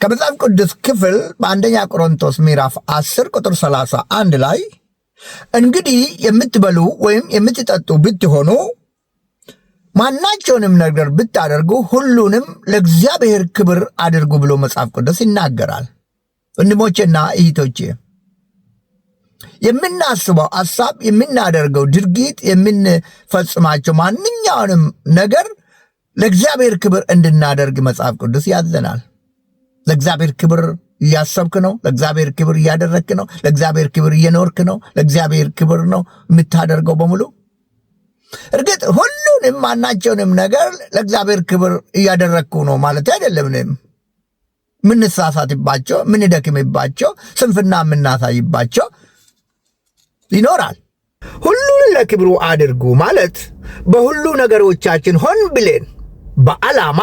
ከመጽሐፍ ቅዱስ ክፍል በአንደኛ ቆሮንቶስ ምዕራፍ 10 ቁጥር 31 ላይ እንግዲህ የምትበሉ ወይም የምትጠጡ ብትሆኑ ማናቸውንም ነገር ብታደርጉ ሁሉንም ለእግዚአብሔር ክብር አድርጉ ብሎ መጽሐፍ ቅዱስ ይናገራል። ወንድሞቼና እህቶቼ የምናስበው ሐሳብ፣ የምናደርገው ድርጊት፣ የምንፈጽማቸው ማንኛውንም ነገር ለእግዚአብሔር ክብር እንድናደርግ መጽሐፍ ቅዱስ ያዘናል። ለእግዚአብሔር ክብር እያሰብክ ነው፣ ለእግዚአብሔር ክብር እያደረግክ ነው፣ ለእግዚአብሔር ክብር እየኖርክ ነው፣ ለእግዚአብሔር ክብር ነው የምታደርገው በሙሉ። እርግጥ ሁሉንም ማናቸውንም ነገር ለእግዚአብሔር ክብር እያደረግኩ ነው ማለት አይደለም። ምንሳሳትባቸው፣ ምንደክምባቸው፣ ስንፍና የምናሳይባቸው ይኖራል። ሁሉን ለክብሩ አድርጉ ማለት በሁሉ ነገሮቻችን ሆን ብለን በዓላማ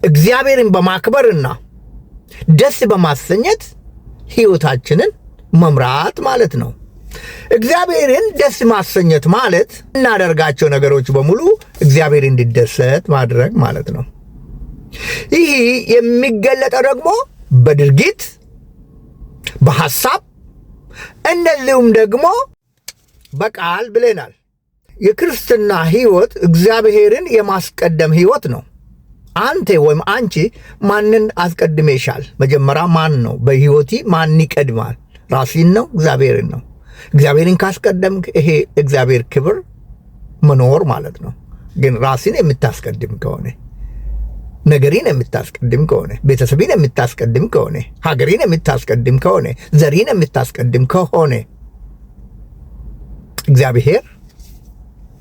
እግዚአብሔርን በማክበርና ደስ በማሰኘት ሕይወታችንን መምራት ማለት ነው። እግዚአብሔርን ደስ ማሰኘት ማለት እናደርጋቸው ነገሮች በሙሉ እግዚአብሔር እንዲደሰት ማድረግ ማለት ነው። ይህ የሚገለጠው ደግሞ በድርጊት፣ በሐሳብ እንደዚሁም ደግሞ በቃል ብለናል። የክርስትና ሕይወት እግዚአብሔርን የማስቀደም ሕይወት ነው። አንተ ወይም አንቺ ማንን አስቀድሜሻል? መጀመሪያ ማን ነው በሕይወቲ? ማን ይቀድማል? ራስን ነው? እግዚአብሔርን ነው? እግዚአብሔርን ካስቀደምክ ይሄ እግዚአብሔር ክብር መኖር ማለት ነው። ግን ራስን የምታስቀድም ከሆነ፣ ነገሪን የምታስቀድም ከሆነ፣ ቤተሰብን የምታስቀድም ከሆነ፣ ሀገሪን የምታስቀድም ከሆነ፣ ዘሪን የምታስቀድም ከሆነ እግዚአብሔር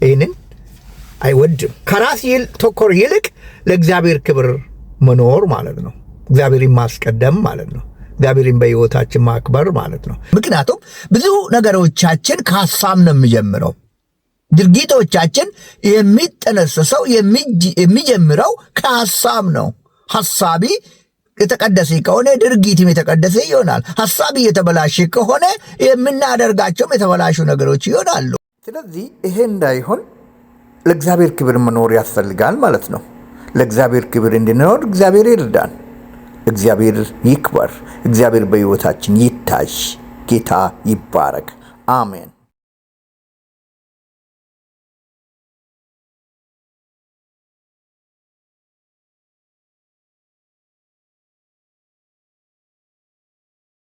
ይህንን አይወድም። ከራስ ተኮር ይልቅ ለእግዚአብሔር ክብር መኖር ማለት ነው። እግዚአብሔርን ማስቀደም ማለት ነው። እግዚአብሔርን በሕይወታችን ማክበር ማለት ነው። ምክንያቱም ብዙ ነገሮቻችን ከሐሳብ ነው የሚጀምረው። ድርጊቶቻችን የሚጠነሰሰው የሚጀምረው ከሐሳብ ነው። ሐሳቢ የተቀደሰ ከሆነ ድርጊትም የተቀደሰ ይሆናል። ሐሳቢ የተበላሸ ከሆነ የምናደርጋቸውም የተበላሹ ነገሮች ይሆናሉ። ስለዚህ ይሄ እንዳይሆን ለእግዚአብሔር ክብር መኖር ያስፈልጋል ማለት ነው። ለእግዚአብሔር ክብር እንድንኖር እግዚአብሔር ይርዳን። እግዚአብሔር ይክበር። እግዚአብሔር በሕይወታችን ይታይ። ጌታ ይባረክ። አሜን።